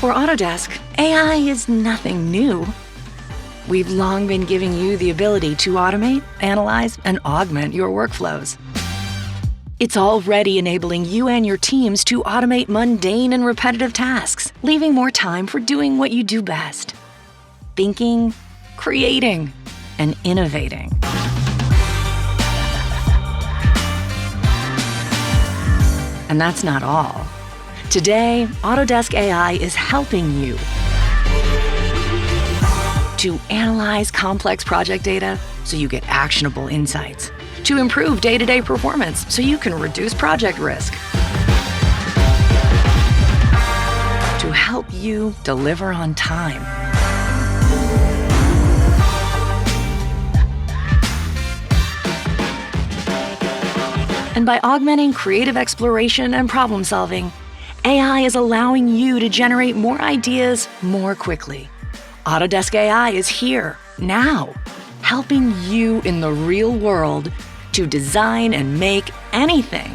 For Autodesk, AI is nothing new. We've long been giving you the ability to automate, analyze, and augment your workflows. It's already enabling you and your teams to automate mundane and repetitive tasks, leaving more time for doing what you do best: thinking, creating, and innovating. And that's not all. Today, Autodesk AI is helping you to analyze complex project data so you get actionable insights, to improve day-to-day performance so you can reduce project risk, to help you deliver on time. And by augmenting creative exploration and problem solving, AI is allowing you to generate more ideas more quickly. Autodesk AI is here, now, helping you in the real world to design and make anything